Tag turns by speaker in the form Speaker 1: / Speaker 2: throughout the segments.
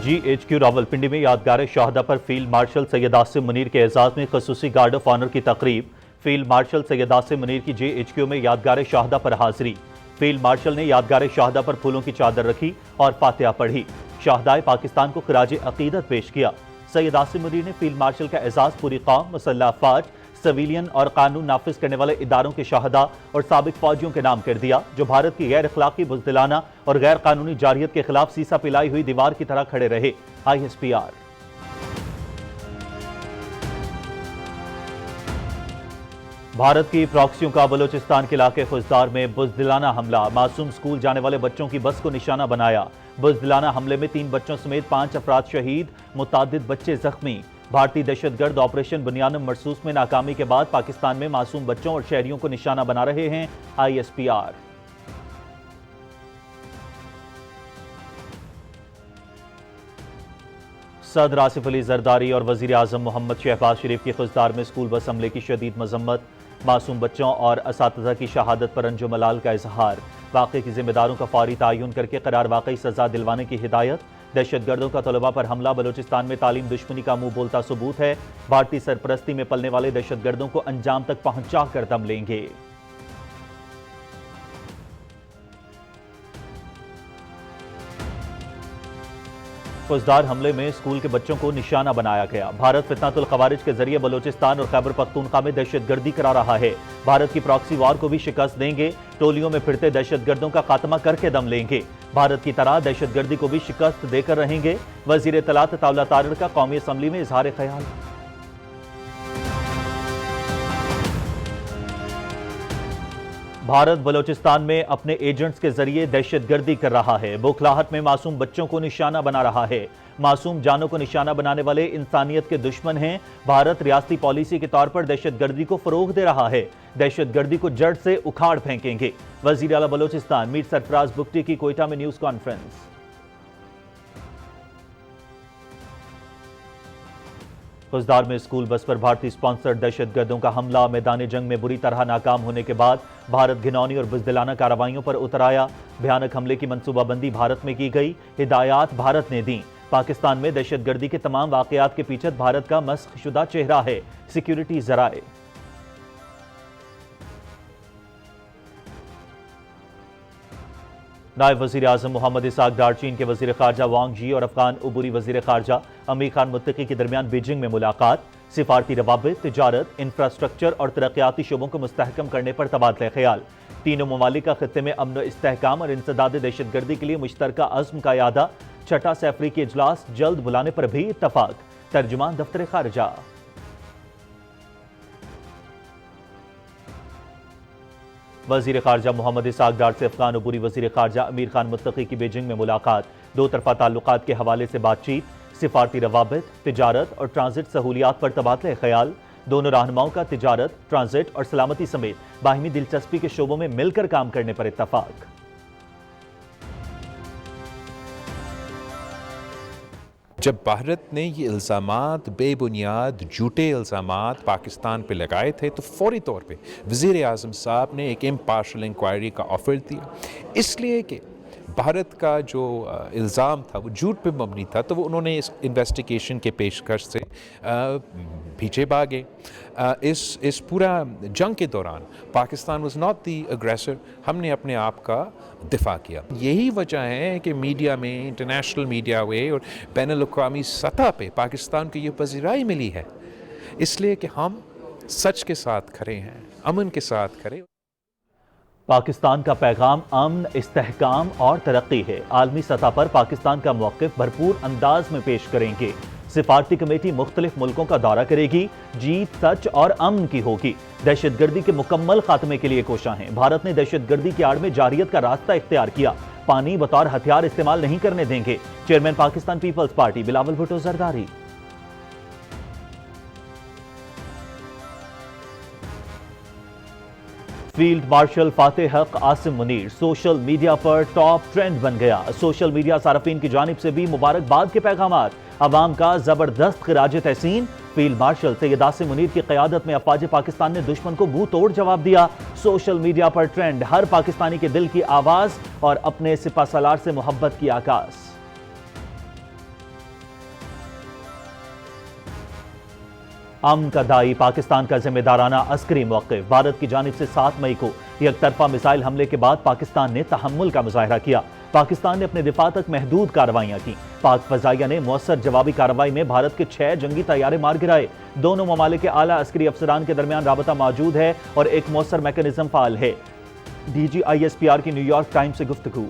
Speaker 1: GHQ Rawalpindi میں یادگار شہداء پر فیلڈ مارشل سید عاصم منیر کے اعزاز میں خصوصی گارڈ آف آنر کی تقریب۔ فیلڈ مارشل سید عاصم منیر کی GHQ میں یادگار شہداء پر حاضری۔ فیلڈ مارشل نے یادگار شہداء پر پھولوں کی چادر رکھی اور فاتحہ پڑھی۔ شہدائے پاکستان کو خراج عقیدت پیش کیا۔ سید عاصم منیر نے فیلڈ مارشل کا اعزاز پوری قوم، مسلح افواج، سویلین اور قانون نافذ کرنے والے اداروں کے شہداء اور سابق فوجیوں کے نام کر دیا، جو بھارت کی غیر اخلاقی، بزدلانہ اور غیر قانونی جارحیت کے خلاف سیسا پلائی ہوئی دیوار کی طرح کھڑے رہے۔ ISPR۔ بھارت کی پراکسیوں کا بلوچستان کے علاقے خزدار میں بزدلانہ حملہ، معصوم سکول جانے والے بچوں کی بس کو نشانہ بنایا۔ بزدلانہ حملے میں 3 بچوں سمیت 5 افراد شہید، متعدد بچے زخمی۔ بھارتی دہشت گرد آپریشن بنیانم مرصوص میں ناکامی کے بعد پاکستان میں معصوم بچوں اور شہریوں کو نشانہ بنا رہے ہیں ISPR۔ صدر آصف علی زرداری اور وزیر اعظم محمد شہباز شریف کی خزدار میں سکول بس حملے کی شدید مذمت، معصوم بچوں اور اساتذہ کی شہادت پر رنج و ملال کا اظہار، واقعے کی ذمہ داروں کا فوری تعین کر کے قرار واقعی سزا دلوانے کی ہدایت۔ دہشت گردوں کا طلباء پر حملہ بلوچستان میں تعلیم دشمنی کا منہ بولتا ثبوت ہے، بھارتی سرپرستی میں پلنے والے دہشت گردوں کو انجام تک پہنچا کر دم لیں گے۔ خزدار حملے میں اسکول کے بچوں کو نشانہ بنایا گیا۔ بھارت فتنۃ الخوارج کے ذریعے بلوچستان اور خیبر پختونخوا میں دہشت گردی کرا رہا ہے۔ بھارت کی پراکسی وار کو بھی شکست دیں گے، ٹولیوں میں پھرتے دہشت گردوں کا خاتمہ کر کے دم لیں گے۔ بھارت کی طرح دہشت گردی کو بھی شکست دے کر رہیں گے۔ وزیر اطلاعات طاولہ طارڑ کا قومی اسمبلی میں اظہار خیال۔ بھارت بلوچستان میں اپنے ایجنٹس کے ذریعے دہشت گردی کر رہا ہے، بوکھلاہٹ میں معصوم بچوں کو نشانہ بنا رہا ہے۔ معصوم جانوں کو نشانہ بنانے والے انسانیت کے دشمن ہیں۔ بھارت ریاستی پالیسی کے طور پر دہشت گردی کو فروغ دے رہا ہے، دہشت گردی کو جڑ سے اکھاڑ پھینکیں گے۔ وزیر اعلیٰ بلوچستان میر سرفراز بگٹی کی کوئٹہ میں نیوز کانفرنس۔ خزدار میں اسکول بس پر بھارتی سپانسرڈ دہشت گردوں کا حملہ، میدان جنگ میں بری طرح ناکام ہونے کے بعد بھارت گھناؤنی اور بزدلانہ کارروائیوں پر اتر آیا۔ بھیانک حملے کی منصوبہ بندی بھارت میں کی گئی، ہدایات بھارت نے دیں۔ پاکستان میں دہشت گردی کے تمام واقعات کے پیچھے بھارت کا مسخ شدہ چہرہ ہے، سیکیورٹی ذرائع۔ نائب وزیر اعظم محمد اسحاق ڈار، چین کے وزیر خارجہ وانگ جی اور افغان عبوری وزیر خارجہ امیر خان متقی کے درمیان بیجنگ میں ملاقات، سفارتی روابط، تجارت، انفراسٹرکچر اور ترقیاتی شعبوں کو مستحکم کرنے پر تبادلہ خیال۔ تینوں ممالک کا خطے میں امن و استحکام اور انسداد دہشت گردی کے لیے مشترکہ عزم کا اعادہ۔ چھٹا سیفریقی اجلاس جلد بلانے پر بھی اتفاق۔ ترجمان دفتر خارجہ۔ وزیر خارجہ محمد اسحاق ڈار سے افغان عبوری وزیر خارجہ امیر خان متقی کی بیجنگ میں ملاقات، دو طرفہ تعلقات کے حوالے سے بات چیت، سفارتی روابط، تجارت اور ٹرانزٹ سہولیات پر تبادلہ خیال۔ دونوں رہنماؤں کا تجارت، ٹرانزٹ اور سلامتی سمیت باہمی دلچسپی کے شعبوں میں مل کر کام کرنے پر اتفاق۔
Speaker 2: جب بھارت نے یہ الزامات، بے بنیاد جھوٹے الزامات پاکستان پہ لگائے تھے تو فوری طور پہ وزیر اعظم صاحب نے ایک امپارشل انکوائری کا آفر دیا، اس لیے کہ بھارت کا جو الزام تھا وہ جھوٹ پہ مبنی تھا، تو وہ انہوں نے اس انویسٹیگیشن کے پیشکش سے پیچھے بھاگے۔ اس پورا جنگ کے دوران Pakistan was not the aggressor, ہم نے اپنے آپ کا دفاع کیا۔ یہی وجہ ہے کہ میڈیا میں، انٹرنیشنل میڈیا میں اور بین الاقوامی سطح پہ پاکستان کو یہ پذیرائی ملی ہے، اس لیے کہ ہم سچ کے ساتھ کھڑے ہیں، امن کے ساتھ کھڑے۔
Speaker 1: پاکستان کا پیغام امن، استحکام اور ترقی ہے۔ عالمی سطح پر پاکستان کا موقف بھرپور انداز میں پیش کریں گے۔ سفارتی کمیٹی مختلف ملکوں کا دورہ کرے گی، جیت سچ اور امن کی ہوگی۔ دہشت گردی کے مکمل خاتمے کے لیے کوشاں ہیں۔ بھارت نے دہشت گردی کی آڑ میں جارحیت کا راستہ اختیار کیا، پانی بطور ہتھیار استعمال نہیں کرنے دیں گے۔ Chairman Pakistan Peoples Party Bilawal Bhutto Zardari. Field marshal فاتح حق عاصم منیر سوشل میڈیا پر ٹاپ ٹرینڈ بن گیا۔ سوشل میڈیا صارفین کی جانب سے بھی مبارکباد کے پیغامات، عوام کا زبردست خراج تحسین۔ فیلڈ مارشل سید عاصم منیر کی قیادت میں افواج پاکستان نے دشمن کو منہ توڑ جواب دیا۔ سوشل میڈیا پر ٹرینڈ، ہر پاکستانی کے دل کی آواز اور اپنے سپہ سالار سے محبت کی آکاس۔ امن کا داعی پاکستان کا ذمہ دارانہ عسکری موقف، بھارت کی جانب سے 7 مئی کو یک طرفہ میزائل حملے کے بعد پاکستان نے تحمل کا مظاہرہ کیا۔ پاکستان نے اپنے دفاع تک محدود کارروائیاں کی۔ پاک فضائیہ نے مؤثر جوابی کارروائی میں بھارت کے 6 جنگی طیارے مار گرائے۔ دونوں ممالک کے اعلیٰ عسکری افسران کے درمیان رابطہ موجود ہے اور ایک مؤثر میکانزم فعال ہے۔ ڈی جی ISPR کی نیو یارک ٹائمز سے گفتگو۔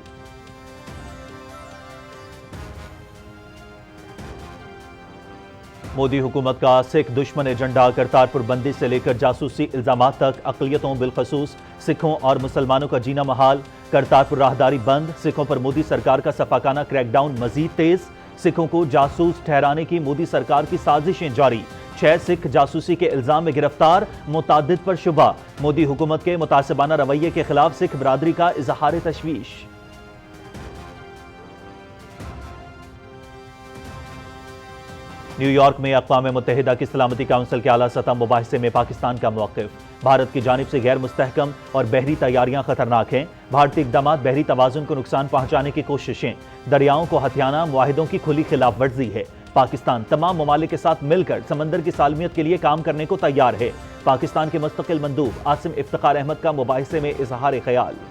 Speaker 1: مودی حکومت کا سکھ دشمن ایجنڈا، کرتارپور بندی سے لے کر جاسوسی الزامات تک اقلیتوں بالخصوص سکھوں اور مسلمانوں کا جینا محال۔ کرتارپور راہداری بند، سکھوں پر مودی سرکار کا سفاکانہ کریک ڈاؤن مزید تیز، سکھوں کو جاسوس ٹھہرانے کی مودی سرکار کی سازشیں جاری۔ 6 سکھ جاسوسی کے الزام میں گرفتار، متعدد پر شبہ۔ مودی حکومت کے متعصبانہ رویے کے خلاف سکھ برادری کا اظہار تشویش۔ نیو یارک میں اقوام متحدہ کی سلامتی کونسل کے اعلیٰ سطح مباحثے میں پاکستان کا موقف، بھارت کی جانب سے غیر مستحکم اور بحری تیاریاں خطرناک ہیں، بھارتی اقدامات بحری توازن کو نقصان پہنچانے کی کوششیں، دریاؤں کو ہتھیانا معاہدوں کی کھلی خلاف ورزی ہے۔ پاکستان تمام ممالک کے ساتھ مل کر سمندر کی سالمیت کے لیے کام کرنے کو تیار ہے۔ پاکستان کے مستقل مندوب عاصم افتخار احمد کا مباحثے میں اظہار خیال۔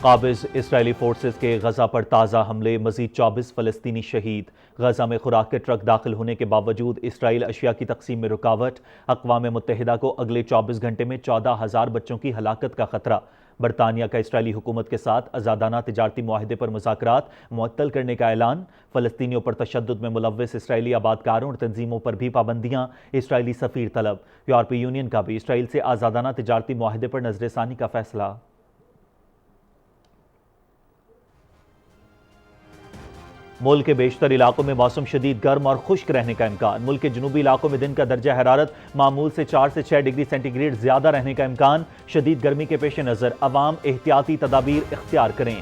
Speaker 1: قابض اسرائیلی فورسز کے غزہ پر تازہ حملے، مزید 24 فلسطینی شہید۔ غزہ میں خوراک کے ٹرک داخل ہونے کے باوجود اسرائیل اشیاء کی تقسیم میں رکاوٹ، اقوام متحدہ کو اگلے 24 گھنٹے میں 14,000 بچوں کی ہلاکت کا خطرہ۔ برطانیہ کا اسرائیلی حکومت کے ساتھ آزادانہ تجارتی معاہدے پر مذاکرات معطل کرنے کا اعلان، فلسطینیوں پر تشدد میں ملوث اسرائیلی آبادکاروں اور تنظیموں پر بھی پابندیاں، اسرائیلی سفیر طلب۔ یورپی یونین کا بھی اسرائیل سے آزادانہ تجارتی معاہدے پر نظر ثانی کا فیصلہ۔ ملک کے بیشتر علاقوں میں موسم شدید گرم اور خشک رہنے کا امکان، ملک کے جنوبی علاقوں میں دن کا درجہ حرارت معمول سے 4 سے 6 ڈگری سینٹی گریڈ زیادہ رہنے کا امکان۔ شدید گرمی کے پیش نظر عوام احتیاطی تدابیر اختیار کریں۔